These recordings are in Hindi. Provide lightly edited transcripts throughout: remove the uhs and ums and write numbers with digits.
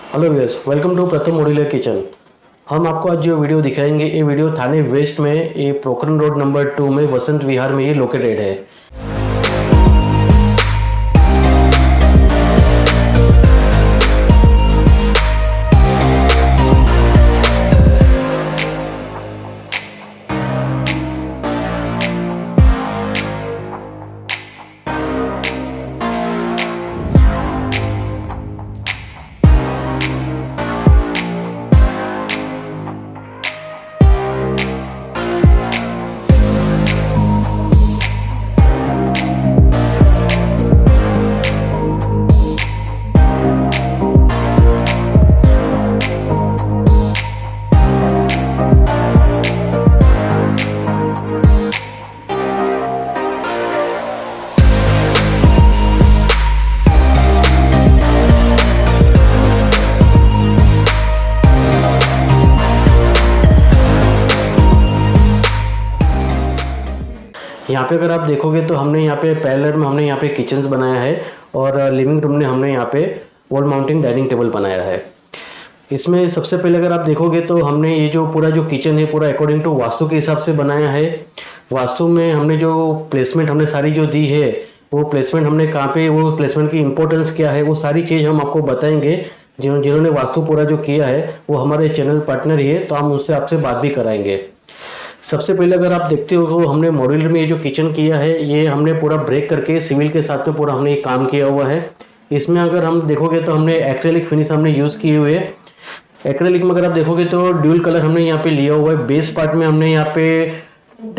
हेलो व्यूअर्स, वेलकम टू प्रथम मॉड्यूलर किचन। हम आपको आज जो वीडियो दिखाएंगे, ये वीडियो थाने वेस्ट में, ये पोखरण रोड नंबर 2 में वसंत विहार में ये लोकेटेड है। यहाँ पे अगर आप देखोगे तो हमने यहाँ पे पैरेलल में हमने यहाँ पे किचन्स बनाया है और लिविंग रूम में हमने यहाँ पे वॉल माउंटिंग डाइनिंग टेबल बनाया है। इसमें सबसे पहले अगर आप देखोगे तो हमने ये जो पूरा जो किचन है पूरा अकॉर्डिंग टू वास्तु के हिसाब से बनाया है। वास्तु में हमने जो प्लेसमेंट हमने सारी जो दी है, वो प्लेसमेंट हमने कहाँ पे, वो प्लेसमेंट की इंपॉर्टेंस क्या है, वो सारी चीज़ हम आपको बताएंगे। जिन्होंने वास्तु पूरा जो किया है वो हमारे चैनल पार्टनर ही है, तो हम उनसे आपसे बात भी कराएंगे। सबसे पहले अगर आप देखते हो तो हमने मॉड्यूलर में ये जो किचन किया है, ये हमने पूरा ब्रेक करके सिविल के साथ में पूरा हमने ये काम किया हुआ है। इसमें अगर हम देखोगे तो हमने एक्रेलिक फिनिश हमने यूज़ किए हुए है। एक्रेलिक में अगर आप देखोगे तो ड्यूल कलर हमने यहाँ पे लिया हुआ है। बेस पार्ट में हमने यहाँ पे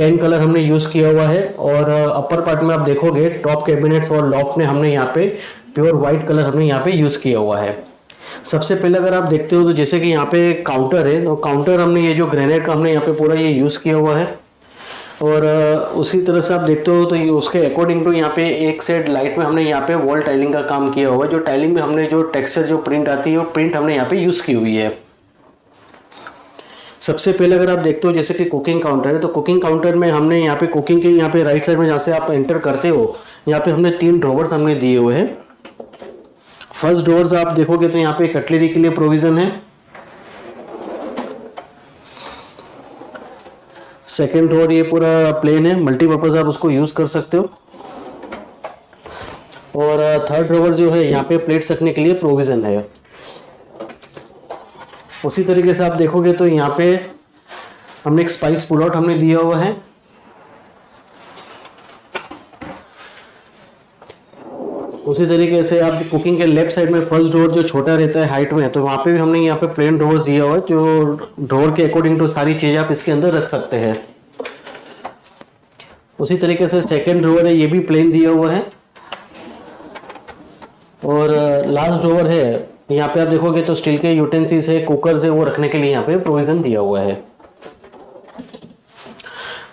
10 कलर हमने यूज़ किया हुआ है, और अपर पार्ट में आप देखोगे टॉप कैबिनेट्स और लॉफ्ट में हमने यहाँ पे प्योर वाइट कलर हमने यहाँ पे यूज़ किया हुआ है। सबसे पहले अगर आप देखते हो तो जैसे कि यहाँ पे काउंटर है, तो काउंटर हमने ये जो ग्रेनाइट का हमने यहाँ पे पूरा ये यूज़ किया हुआ है। और उसी तरह से आप देखते हो तो ये उसके अकॉर्डिंग टू यहाँ पे एक साइड लाइट में हमने यहाँ पे वॉल टाइलिंग का काम किया हुआ है। जो टाइलिंग में हमने जो टेक्सचर जो प्रिंट आती है, वो प्रिंट हमने यहाँ पे यूज़ की हुई है। सबसे पहले अगर आप देखते हो जैसे कि कुकिंग काउंटर है, तो कुकिंग काउंटर में हमने यहाँ पे कुकिंग के यहाँ पे राइट साइड में जहाँ से आप एंटर करते हो, यहाँ पे हमने 3 ड्रॉवर्स हमने दिए हुए हैं। फर्स्ट ड्रॉवर्स आप देखोगे तो यहाँ पे कटलरी के लिए प्रोविजन है। सेकेंड ड्रॉवर ये पूरा प्लेन है, मल्टीपर्पज आप उसको यूज कर सकते हो। और थर्ड ड्रॉवर जो है यहाँ पे प्लेट्स रखने के लिए प्रोविजन है। उसी तरीके से आप देखोगे तो यहाँ पे हमने एक स्पाइस पुल आउट हमने दिया हुआ है। उसी तरीके से आप कुकिंग के लेफ्ट साइड में फर्स्ट ड्रॉवर जो छोटा रहता है हाइट में, तो वहाँ पे भी हमने यहाँ पे प्लेन ड्रॉवर्स दिया हुआ है, जो ड्रॉवर के अकॉर्डिंग टू सारी चीज़ें आप इसके अंदर रख सकते हैं। उसी तरीके से सेकंड ड्रॉवर है, ये भी प्लेन दिया हुआ है। और लास्ट ड्रॉवर है, यहाँ पे आप देखोगे तो स्टील के यूटेंसिल्स है, कुकर्स है, वो रखने के लिए यहाँ पे प्रोविजन दिया हुआ है।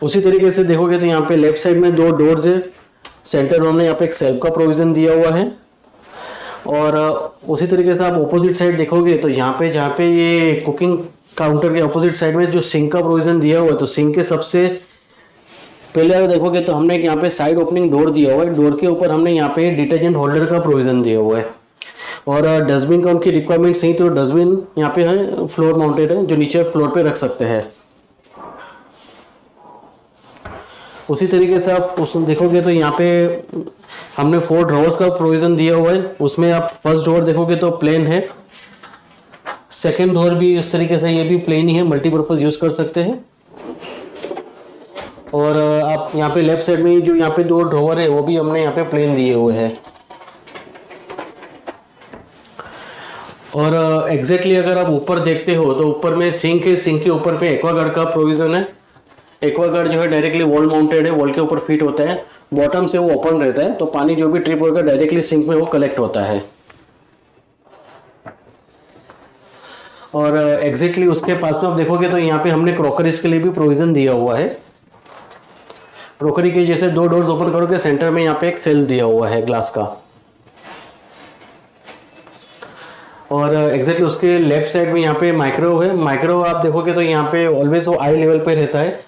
उसी तरीके से देखोगे तो यहाँ पे लेफ्ट साइड में 2 डोर्स है। सेंटर में हमने यहाँ पे एक सेल्फ का प्रोविजन दिया हुआ है। और उसी तरीके से आप ऑपोजिट साइड देखोगे तो यहाँ पे जहाँ पे ये कुकिंग काउंटर के ऑपोजिट साइड में जो सिंक का प्रोविजन दिया हुआ है, तो सिंक के सबसे पहले अगर देखोगे तो हमने यहाँ पे साइड ओपनिंग डोर दिया हुआ है। डोर के ऊपर हमने यहाँ पे डिटर्जेंट होल्डर का प्रोविजन दिया हुआ है। और डस्टबिन का उनकी रिक्वायरमेंट नहीं, तो डस्टबिन यहाँ पे है, फ्लोर माउंटेड है, जो नीचे फ्लोर पे रख सकते हैं। उसी तरीके से आप उस देखोगे तो यहाँ पे हमने 4 ड्रॉवर्स का प्रोविजन दिया हुआ है। उसमें आप फर्स्ट ड्रॉवर देखोगे तो प्लेन है। सेकंड ड्रॉवर भी इस तरीके से, ये भी प्लेन ही है, मल्टीपर्पज यूज कर सकते हैं। और आप यहाँ पे लेफ्ट साइड में जो यहाँ पे 2 ड्रॉवर है, वो भी हमने यहाँ पे प्लेन दिए हुए हैं। और एग्जैक्टली अगर आप ऊपर देखते हो तो ऊपर में सिंक है, सिंक के ऊपर पे एक्वागार्ड का प्रोविजन है। एक्वागार्ड जो है डायरेक्टली वॉल माउंटेड है, वॉल के ऊपर फिट होता है, बॉटम से वो ओपन रहता है, तो पानी जो भी ट्रिप होगा डायरेक्टली सिंक में वो कलेक्ट होता है। और एग्जैक्टली उसके पास में आप देखोगे तो यहाँ पे हमने क्रॉकरीज के लिए भी प्रोविजन दिया हुआ है। क्रॉकरी के जैसे 2 डोर्स ओपन करोगे, सेंटर में यहाँ पे एक सेल दिया हुआ है ग्लास का। और एग्जैक्टली उसके लेफ्ट साइड में यहाँ पे माइक्रोवेव है। माइक्रोवेव आप देखोगे तो यहाँ पे ऑलवेज वो आई लेवल पे रहता है।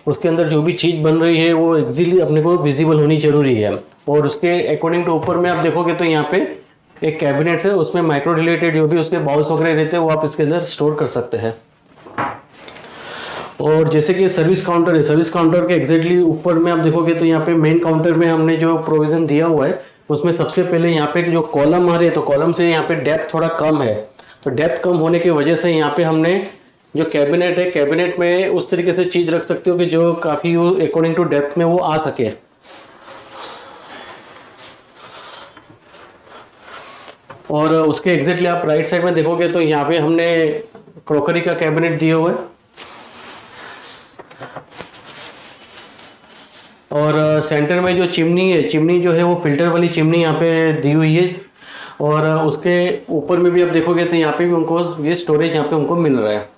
उसके अंदर जो भी चीज़ बन रही है वो एक्जिली अपने को विजिबल होनी जरूरी है। और उसके अकॉर्डिंग टू ऊपर में आप देखोगे तो यहाँ पे एक कैबिनेट है, उसमें माइक्रो रिलेटेड जो भी उसके बाउल्स वगैरह रहते हैं वो आप इसके अंदर स्टोर कर सकते हैं। और जैसे कि सर्विस काउंटर है, सर्विस काउंटर के एग्जैक्टली ऊपर में आप देखोगे तो यहाँ पे मेन काउंटर में हमने जो प्रोविज़न दिया हुआ है उसमें सबसे पहले यहाँ पे जो कॉलम आ रहे हैं तो कॉलम से यहाँ पे डेप्थ थोड़ा कम है, तो डेप्थ कम होने की वजह से यहाँ पे हमने जो कैबिनेट है, कैबिनेट में उस तरीके से चीज़ रख सकते हो कि जो काफ़ी अकॉर्डिंग टू डेप्थ में वो आ सके। और उसके एग्जैक्टली आप राइट साइड में देखोगे तो यहाँ पे हमने क्रॉकरी का कैबिनेट दिया हुआ है। और सेंटर में जो चिमनी है, चिमनी जो है वो फिल्टर वाली चिमनी यहाँ पे दी हुई है। और उसके ऊपर में भी आप देखोगे तो यहाँ पे भी उनको ये स्टोरेज यहाँ पे उनको मिल रहा है।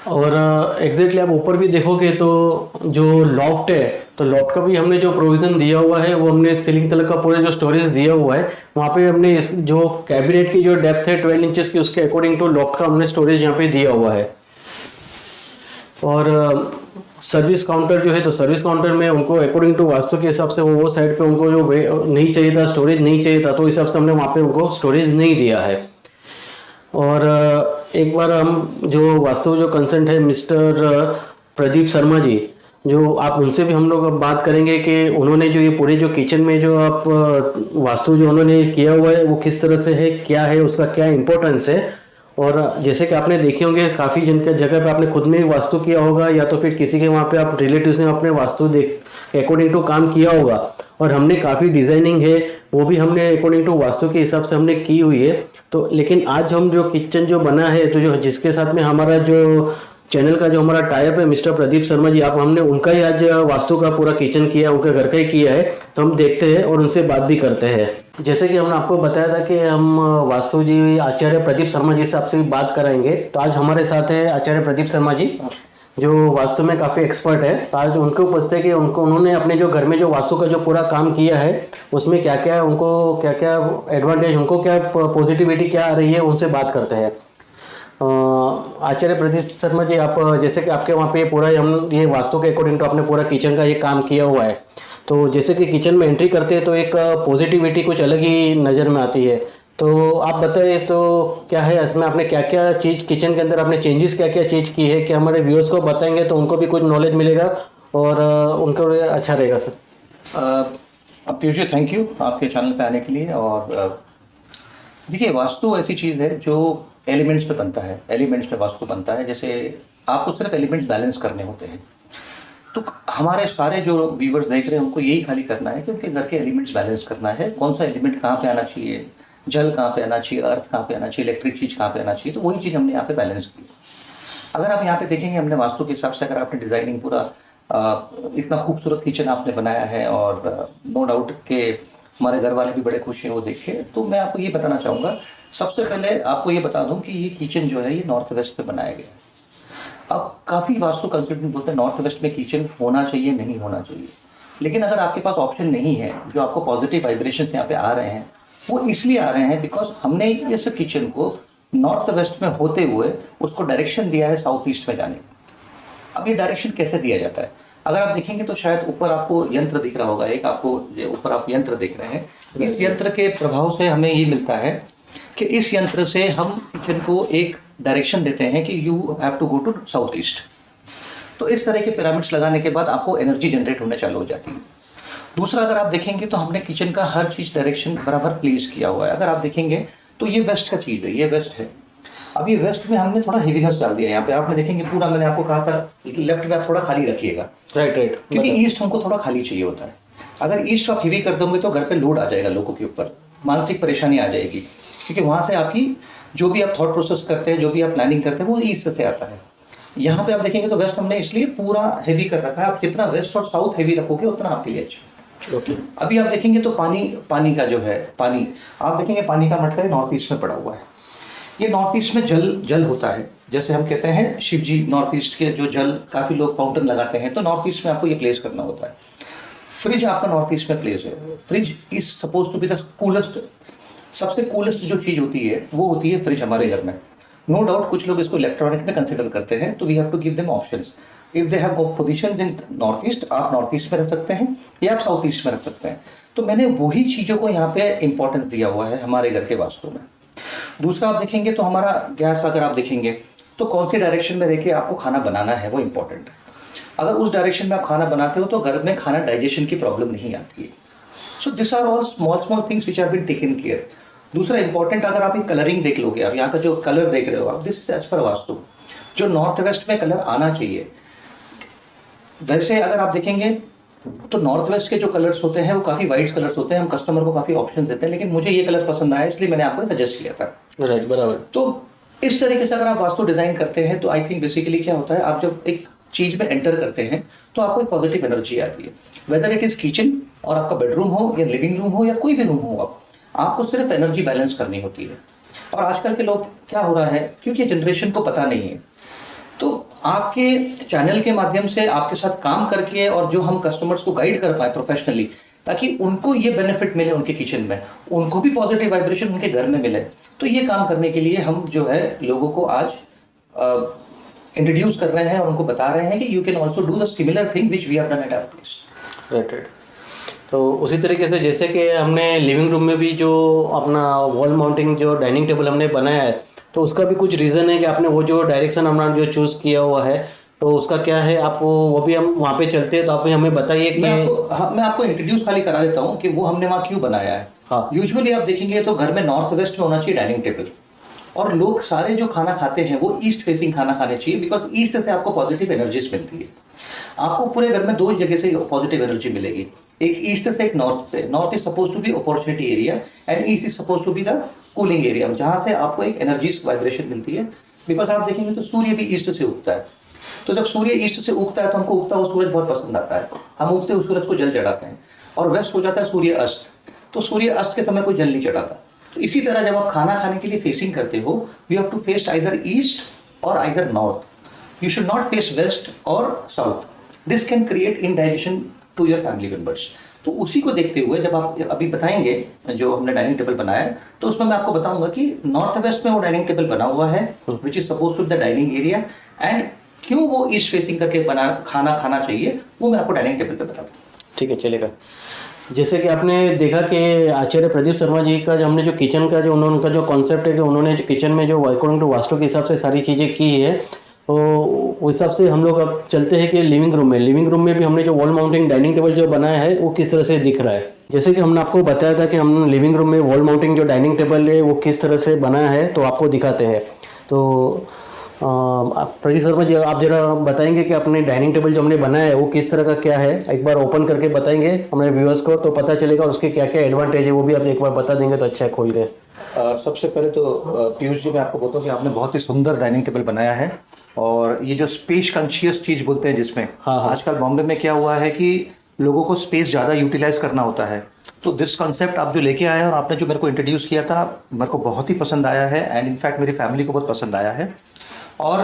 और एग्जैक्टली आप ऊपर भी देखोगे तो जो लॉफ्ट है, तो लॉफ्ट का भी हमने जो प्रोविज़न दिया हुआ है वो हमने सीलिंग तक का पूरा जो स्टोरेज दिया हुआ है वहाँ पे हमने इस जो कैबिनेट की जो डेप्थ है 12 इंचेस की, उसके अकॉर्डिंग टू लॉफ्ट का हमने स्टोरेज यहाँ पे दिया हुआ है। और सर्विस काउंटर जो है तो सर्विस काउंटर में उनको अकॉर्डिंग टू वास्तु के हिसाब से वो साइड पे उनको जो नहीं चाहिए था, स्टोरेज नहीं चाहिए था, तो इस हिसाब से हमने वहाँ पे उनको स्टोरेज नहीं दिया है। और एक बार हम जो वास्तु जो कंसल्टेंट है मिस्टर प्रदीप शर्मा जी, जो आप उनसे भी हम लोग अब बात करेंगे कि उन्होंने जो ये पूरे जो किचन में जो आप वास्तु जो उन्होंने किया हुआ है वो किस तरह से है, क्या है, उसका क्या इम्पोर्टेंस है। और जैसे कि आपने देखे होंगे काफ़ी जगह पे आपने खुद में भी वास्तु किया होगा या तो फिर किसी के वहाँ पे आप रिलेटिव्स ने अपने वास्तु देख अकॉर्डिंग टू काम किया होगा। और हमने काफ़ी डिज़ाइनिंग है वो भी हमने अकॉर्डिंग टू वास्तु के हिसाब से हमने की हुई है। तो लेकिन आज हम जो किचन जो बना है तो जो जिसके साथ में हमारा जो चैनल का जो हमारा टाइप है मिस्टर प्रदीप शर्मा जी, आप हमने उनका ही आज वास्तु का पूरा किचन किया, उनके घर का ही किया है। तो हम देखते हैं और उनसे बात भी करते हैं। जैसे कि हमने आपको बताया था कि हम वास्तु जी आचार्य प्रदीप शर्मा जी से आपसे बात कराएंगे, तो आज हमारे साथ है आचार्य प्रदीप शर्मा जी जो वास्तु में काफ़ी एक्सपर्ट है। तो आज उनको पूछते हैं कि उन्होंने अपने जो घर में जो वास्तु का जो पूरा काम किया है उसमें क्या क्या उनको क्या क्या एडवांटेज, उनको क्या पॉजिटिविटी क्या आ रही है, उनसे बात करते हैं। आचार्य प्रदीप शर्मा जी, आप जैसे कि आपके वहाँ पे पूरा हम ये वास्तु के अकॉर्डिंग तो आपने पूरा किचन का ये काम किया हुआ है, तो जैसे कि किचन में एंट्री करते हैं तो एक पॉजिटिविटी कुछ अलग ही नज़र में आती है। तो आप बताइए तो क्या है इसमें आपने क्या क्या चीज़ किचन के अंदर आपने चेंजेस क्या क्या चीज़ की है कि हमारे व्यूअर्स को बताएंगे तो उनको भी कुछ नॉलेज मिलेगा और उनको अच्छा रहेगा। Sir Piyush ji, thank you आपके चैनल पे आने के लिए। और देखिए, वास्तु ऐसी चीज़ है जो एलिमेंट्स पे बनता है, एलिमेंट्स पे वास्तु बनता है। जैसे आपको सिर्फ एलिमेंट्स बैलेंस करने होते हैं, तो हमारे सारे जो व्यूवर्स देख रहे हैं उनको यही खाली करना है कि उनके घर के एलिमेंट्स बैलेंस करना है। कौन सा एलिमेंट कहाँ पे आना चाहिए, जल कहाँ पे आना चाहिए, अर्थ कहाँ पे आना चाहिए, इलेक्ट्रिक चीज़ कहाँ पे आना चाहिए, तो वही चीज़ हमने यहाँ पे बैलेंस की। अगर आप यहाँ पे देखेंगे हमने वास्तु के हिसाब से, अगर आपने डिज़ाइनिंग पूरा इतना खूबसूरत किचन आपने बनाया है और नो डाउट के हमारे घर वाले भी बड़े खुश हैं वो देख के। तो मैं आपको ये बताना चाहूँगा, सबसे पहले आपको ये बता दूँ कि ये किचन जो है ये नॉर्थ वेस्ट पे बनाया गया है। अब काफ़ी वास्तु कंसल्टेंट बोलते हैं नॉर्थ वेस्ट में किचन होना चाहिए, नहीं होना चाहिए। लेकिन अगर आपके पास ऑप्शन नहीं है, जो आपको पॉजिटिव वाइब्रेशन यहाँ पे आ रहे हैं वो इसलिए आ रहे हैं बिकॉज हमने इस किचन को नॉर्थ वेस्ट में होते हुए उसको डायरेक्शन दिया है साउथ ईस्ट में जाने का। अब ये डायरेक्शन कैसे दिया जाता है, अगर आप देखेंगे तो शायद ऊपर आपको यंत्र दिख रहा होगा, एक आपको ऊपर आप यंत्र देख रहे हैं। इस यंत्र के प्रभाव से हमें ये मिलता है कि इस यंत्र से हम किचन को एक डायरेक्शन देते हैं कि you have to go to south east. तो इस तरह के पिरामिड्स लगाने के बाद आपको एनर्जी जनरेट होने चालू हो जाती है। दूसरा, अगर आप देखेंगे तो हमने किचन का हर चीज़ डायरेक्शन बराबर प्लेस किया हुआ है। अगर आप देखेंगे तो ये वेस्ट का चीज़ है, ये वेस्ट है। अब ये वेस्ट में हमने थोड़ा हेवीनेस डाल दिया। यहाँ पे आपने देखेंगे पूरा, मैंने आपको कहा था लेफ्ट में आप थोड़ा खाली रखिएगा, राइट, क्योंकि ईस्ट हमको थोड़ा खाली चाहिए होता है। अगर ईस्ट आप हेवी कर दोगे तो घर पे लोड आ जाएगा, लोगों के ऊपर मानसिक परेशानी आ जाएगी, क्योंकि वहाँ से आपकी जो भी आप थॉट प्रोसेस करते हैं, जो भी आप प्लानिंग करते हैं वो ईस्ट से आता है। यहाँ पे आप देखेंगे तो वेस्ट हमने इसलिए पूरा हेवी कर रखा है। आप जितना वेस्ट और साउथ हेवी रखोगे उतना आपके लिए अच्छा। ओके। अभी आप देखेंगे तो पानी का जो है, पानी आप देखेंगे पानी का मटका नॉर्थ ईस्ट में पड़ा हुआ है। ये नॉर्थ ईस्ट में जल होता है, जैसे हम कहते हैं शिव जी नॉर्थ ईस्ट के जो जल, काफ़ी लोग फाउंटेन लगाते हैं, तो नॉर्थ ईस्ट में आपको ये प्लेस करना होता है। फ्रिज आपका नॉर्थ ईस्ट में प्लेस है। Fridge is suppose to be the coolest, सबसे कूलेस्ट जो चीज़ होती है वो होती है फ्रिज हमारे घर में। नो डाउट कुछ लोग इसको इलेक्ट्रॉनिक में कंसिडर करते हैं, तो we have to give them options. If they have position in north east, आप नॉर्थ ईस्ट में रख सकते हैं या आप साउथ ईस्ट में रख सकते हैं। तो मैंने वही चीज़ों को यहाँ पे इंपॉर्टेंस दिया हुआ है हमारे घर के वास्तु में। दूसरा आप देखेंगे तो हमारा गैस अगर आप देखेंगे तो कौन सी डायरेक्शन में रह आपको खाना बनाना है वो इंपॉर्टेंट है। अगर उस डायरेक्शन में आप खाना बनाते हो तो घर में खाना डाइजेशन की प्रॉब्लम नहीं आती है। So this are all small things which have been taken care. दूसरा इंपॉर्टेंट, अगर आप एक कलरिंग देख लोगे, आप यहाँ का जो कलर देख रहे हो आप, this is as per vastu जो नॉर्थ वेस्ट में कलर आना चाहिए। वैसे अगर आप देखेंगे तो नॉर्थ वेस्ट के जो कलर्स होते हैं वो काफ़ी वाइट कलर्स होते हैं, हम कस्टमर को काफ़ी ऑप्शन देते हैं, लेकिन मुझे ये कलर पसंद आया इसलिए मैंने आपको सजेस्ट किया था। राइट, बराबर। तो इस तरीके से अगर आप वास्तु डिज़ाइन करते हैं तो आई थिंक बेसिकली क्या होता है, आप जब एक चीज़ में एंटर करते हैं तो आपको एक पॉजिटिव एनर्जी आती है। वेदर इट इज़ किचन और आपका बेडरूम हो या लिविंग रूम हो या कोई भी रूम हो, आपको सिर्फ एनर्जी बैलेंस करनी होती है। और आजकल के लोग क्या हो रहा है, क्योंकि जनरेशन को पता नहीं है, तो आपके चैनल के माध्यम से आपके साथ काम करके और जो हम कस्टमर्स को गाइड कर पाए प्रोफेशनली, ताकि उनको ये बेनिफिट मिले उनके किचन में, उनको भी पॉजिटिव वाइब्रेशन उनके घर में मिले। तो ये काम करने के लिए हम जो है लोगों को आज इंट्रोड्यूस कर रहे हैं और उनको बता रहे हैं कि you can also do the similar thing which we have done at our place. Right. तो उसी तरीके से जैसे कि हमने लिविंग रूम में भी जो अपना वॉल माउंटिंग जो डाइनिंग टेबल हमने बनाया है, तो उसका भी कुछ रीज़न है कि आपने वो जो डायरेक्शन हमने जो चूज़ किया हुआ है, तो उसका क्या है, आप वो भी हम वहाँ पे चलते हैं तो आप हमें बताइए कि मैं आपको इंट्रोड्यूस खाली करा देता हूँ कि वो हमने वहाँ क्यों बनाया है। हाँ। यूजुअली आप देखेंगे तो घर में नॉर्थ वेस्ट में होना चाहिए डाइनिंग टेबल, और लोग सारे जो खाना खाते हैं वो ईस्ट फेसिंग खाना खाने चाहिए, बिकॉज ईस्ट से आपको पॉजिटिव एनर्जीज मिलती है। आपको पूरे घर में दो जगह से पॉजिटिव एनर्जी मिलेगी, एक ईस्ट से एक नॉर्थ से। North is suppose to be opportunity area and east is suppose to be the cooling area, जहाँ से आपको एक एनर्जी वाइब्रेशन मिलती है। बिकॉज आप देखेंगे तो सूर्य भी ईस्ट से उगता है, तो जब सूर्य ईस्ट से उगता है तो हमको उगता हुआ सूरज बहुत पसंद आता है, हम उगते हुए सूरज को जल चढ़ाते हैं। और वेस्ट हो जाता है सूर्य अस्त, तो सूर्य अस्त के समय कोई जल नहीं चढ़ाता। तो इसी तरह जब आप खाना खाने के लिए फेसिंग करते हो, you have to face either east or either north, you should not face west or south. This can create indigestion to your family members. तो उसी को देखते हुए जब आप अभी बताएंगे जो हमने डाइनिंग टेबल बनाया है, तो उसमें मैं आपको बताऊंगा कि नॉर्थ वेस्ट में वो डाइनिंग टेबल बना हुआ है which is suppose to the dining area, and क्यों वो ईस्ट फेसिंग करके खाना खाना चाहिए वो मैं आपको डाइनिंग टेबल पे बताऊँ। ठीक है, चलेगा। जैसे कि आपने देखा कि आचार्य प्रदीप शर्मा जी का जो हमने जो किचन का जो उनका जो कॉन्सेप्ट है कि उन्होंने जो किचन में जो अकॉर्डिंग टू वास्तु के हिसाब से सारी चीज़ें की है, तो उस हिसाब से हम लोग अब चलते हैं कि लिविंग रूम में भी हमने जो वॉल माउंटिंग डाइनिंग टेबल जो बनाया है वो किस तरह से दिख रहा है। जैसे कि हमने आपको बताया था कि हम लिविंग रूम में वॉल माउंटिंग जो डाइनिंग टेबल है वो किस तरह से बनाया है, तो आपको दिखाते हैं। तो प्रदीप शर्मा जी, आप जरा बताएंगे कि अपने डाइनिंग टेबल जो हमने बनाया है वो किस तरह का क्या है, एक बार ओपन करके बताएंगे हमारे व्यूअर्स को, तो पता चलेगा उसके क्या क्या एडवांटेज है, वो भी आप एक बार बता देंगे तो अच्छा है खोल के। सबसे पहले तो पीयूष जी मैं आपको बोलता हूँ कि आपने बहुत ही सुंदर डाइनिंग टेबल बनाया है, और ये जो स्पेस कॉन्शियस चीज़ बोलते हैं जिसमें हाँ। आजकल बॉम्बे में क्या हुआ है कि लोगों को स्पेस ज़्यादा यूटिलाइज करना होता है, तो दिस कॉन्सेप्ट आप जो लेके आए हैं और आपने जो मेरे को इंट्रोड्यूस किया था, मेरे को बहुत ही पसंद आया है, एंड इनफैक्ट मेरी फैमिली को बहुत पसंद आया है। और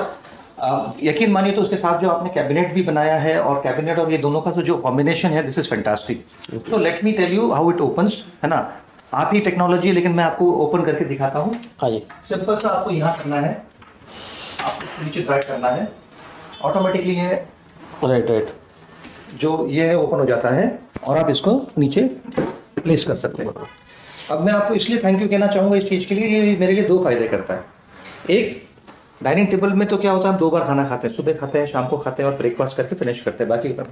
यकीन मानिए तो उसके साथ जो आपने कैबिनेट भी बनाया है, और कैबिनेट और ये दोनों का तो जो कॉम्बिनेशन है, दिस इज फैंटास्टिक। तो let me tell you how it opens, है ना। आप ही टेक्नोलॉजी, लेकिन मैं आपको ओपन करके दिखाता हूँ। हाँ जी। सिंपल सा आपको यहाँ करना है, आपको नीचे ड्रैग करना है, ऑटोमेटिकली ये राइट जो ये है ओपन हो जाता है, और आप इसको नीचे प्लेस कर सकते हैं। अब मैं आपको इसलिए थैंक यू कहना चाहूँगा इस चीज़ के लिए, ये मेरे लिए दो फायदे करता है। एक, डाइनिंग टेबल में तो क्या होता है, हम 2 बार खाना खाते हैं, सुबह खाते हैं, शाम को खाते हैं, और ब्रेकफास्ट करके फिनिश करते हैं बाकी का।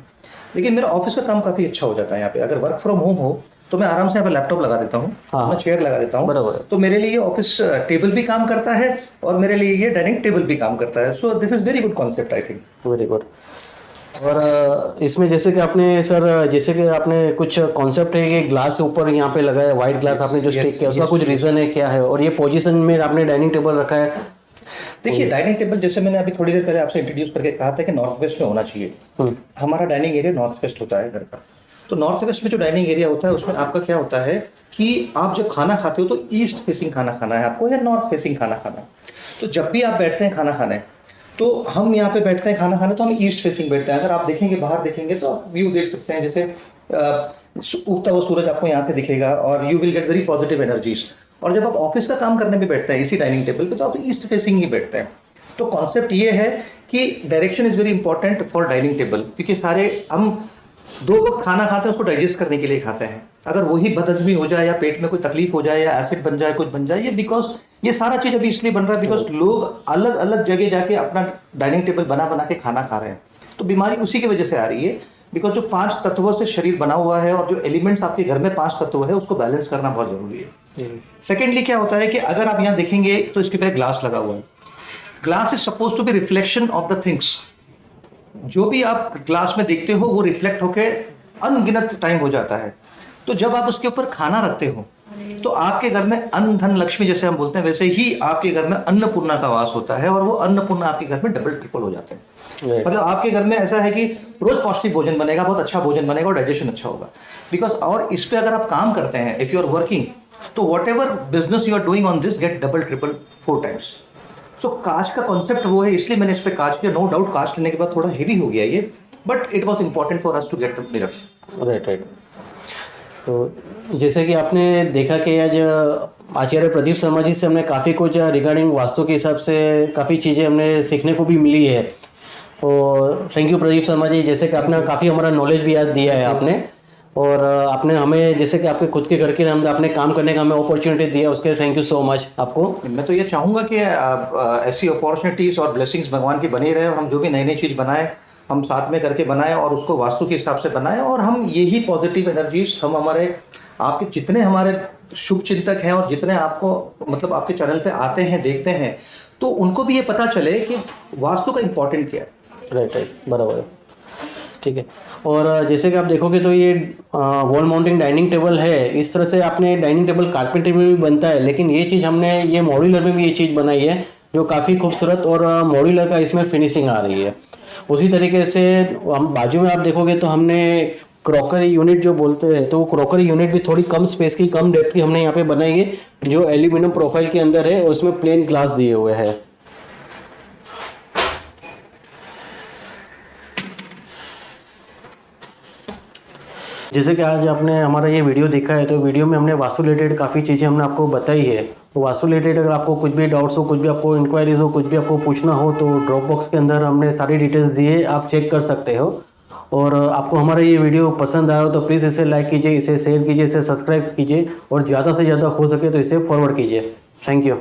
लेकिन मेरा ऑफिस का काम काफ़ी अच्छा हो जाता है यहाँ पे। अगर वर्क फ्रॉम होम हो तो मैं आराम से यहाँ पे लैपटॉप लगा देता हूँ, मैं चेयर लगा देता हूँ, बराबर। तो मेरे लिए ये ऑफिस टेबल भी काम करता है और मेरे लिए ये डाइनिंग टेबल भी काम करता है। So this is very good concept, I think. Very good. और इसमें जैसे कि आपने सर, जैसे कि आपने कुछ कॉन्सेप्ट है कि ग्लास से ऊपर यहाँ पे लगाया, वाइट ग्लास आपने जो स्टिक किया, उसका कुछ रीज़न है क्या है, और ये पोजीशन में आपने डाइनिंग टेबल रखा है। देखिए, डाइनिंग टेबल जैसे मैंने अभी थोड़ी देर पहले आपसे इंट्रोड्यूस करके कहा था कि नॉर्थ वेस्ट में होना चाहिए। हमारा डाइनिंग एरिया नॉर्थ वेस्ट होता है घर का, तो नॉर्थ वेस्ट में जो डाइनिंग एरिया होता है उसमें आपका क्या होता है कि आप जब खाना खाते हो तो ईस्ट फेसिंग खाना खाना है आपको, या नॉर्थ फेसिंग खाना खाना है। तो जब भी आप बैठते हैं खाना खाने, तो हम यहाँ पे बैठते हैं खाना खाने, तो हम ईस्ट फेसिंग बैठते हैं। अगर आप देखेंगे, बाहर देखेंगे तो आप व्यू देख सकते हैं, जैसे उगता हुआ सूरज आपको यहाँ से दिखेगा, और you will get very positive energies. और जब आप ऑफिस का काम करने भी बैठते हैं इसी डाइनिंग टेबल पे, तो आप ईस्ट फेसिंग ही बैठते हैं। तो कॉन्सेप्ट ये है कि direction is very important for dining table, क्योंकि सारे हम 2 वक्त खाना खाते हैं, उसको डाइजेस्ट करने के लिए खाते हैं। अगर वही बदहजमी हो जाए या पेट में कोई तकलीफ हो जाए या एसिड बन जाए, कुछ बन जाए, ये बिकॉज ये सारा चीज़ अभी इसलिए बन रहा है बिकॉज लोग अलग अलग जगह जाके अपना डाइनिंग टेबल बना बना के खाना खा रहे हैं। तो बीमारी उसी की वजह से आ रही है, बिकॉज जो 5 तत्वों से शरीर बना हुआ है और जो एलिमेंट्स आपके घर में 5 तत्व है उसको बैलेंस करना बहुत जरूरी है। सेकेंडली क्या होता है कि अगर आप यहाँ देखेंगे तो इसके पे ग्लास लगा हुआ है। Glass is suppose to be reflection of the things. जो भी आप ग्लास में देखते हो वो रिफ्लेक्ट होके अनगिनत टाइम हो जाता है। तो जब आप उसके ऊपर खाना रखते हो तो आपके घर में अन्न धन लक्ष्मी जैसे हम बोलते हैं, वैसे ही आपके घर में अन्नपूर्णा का वास होता है और वो अन्नपूर्णा आपके घर में डबल ट्रिपल हो जाते हैं। मतलब आपके घर में ऐसा है कि रोज पौष्टिक भोजन बनेगा, बहुत अच्छा भोजन बनेगा और डाइजेशन अच्छा होगा बिकॉज। और इस पे अगर आप काम करते हैं, इफ यू आर वर्किंग, तो whatever business you are doing on this get double triple 4 times. So कांच का कॉन्सेप्ट वो है, इसलिए मैंने इस पे कांच किया। नो डाउट कांच लेने के बाद थोड़ा हेवी हो गया ये, but it was important for us to get the mirrors. Right. तो जैसे कि आपने देखा कि आज आचार्य प्रदीप शर्मा जी से हमने काफ़ी कुछ रिगार्डिंग वास्तु के हिसाब से काफ़ी चीज़ें हमने सीखने को भी मिली है। और थैंक यू प्रदीप शर्मा जी, जैसे कि आपने काफ़ी हमारा नॉलेज भी आज दिया है आपने, और आपने हमें जैसे कि आपके खुद के घर के हम आपने काम करने का हमें अपॉर्चुनिटी दिया, उसके थैंक यू सो मच आपको। मैं तो ये चाहूँगा कि ऐसी अपॉर्चुनिटीज़ और ब्लेसिंग्स भगवान की बनी रहे और हम जो भी नई नई चीज़ बनाए हम साथ में करके बनाएं और उसको वास्तु के हिसाब से बनाएं। और हम यही पॉजिटिव एनर्जीज हम हमारे आपके जितने हमारे शुभ चिंतक हैं और जितने आपको मतलब आपके चैनल पे आते हैं देखते हैं, तो उनको भी ये पता चले कि वास्तु का इम्पोर्टेंट क्या है। राइट, बराबर है, ठीक है। और जैसे कि आप देखोगे तो ये वॉल माउंटिंग डाइनिंग टेबल है, इस तरह से आपने डाइनिंग टेबल कारपेंटरी में भी बनता है, लेकिन ये चीज़ हमने ये मॉड्यूलर में भी ये चीज़ बनाई है जो काफ़ी खूबसूरत और मॉड्यूलर का इसमें फिनिशिंग आ रही है। उसी तरीके से हम बाजू में आप देखोगे तो हमने क्रॉकरी यूनिट जो बोलते हैं, तो वो क्रॉकरी यूनिट भी थोड़ी कम स्पेस की, कम डेप्थ की हमने यहाँ पे बनाई है, जो एल्यूमिनियम प्रोफाइल के अंदर है और उसमें प्लेन ग्लास दिए हुए हैं। जैसे कि आज आपने हमारा ये वीडियो देखा है, तो वीडियो में हमने वास्तु रिलेटेड काफ़ी चीज़ें हमने आपको बताई है। तो वास्तु रिलेटेड अगर आपको कुछ भी डाउट्स हो, कुछ भी आपको इंक्वायरीज हो, कुछ भी आपको पूछना हो, तो ड्रॉप बॉक्स के अंदर हमने सारी डिटेल्स दी है, आप चेक कर सकते हो। और आपको हमारा ये वीडियो पसंद आया हो तो प्लीज़ इसे लाइक कीजिए, इसे शेयर कीजिए, इसे सब्सक्राइब कीजिए और ज़्यादा से ज़्यादा हो सके तो इसे फॉरवर्ड कीजिए। Thank you.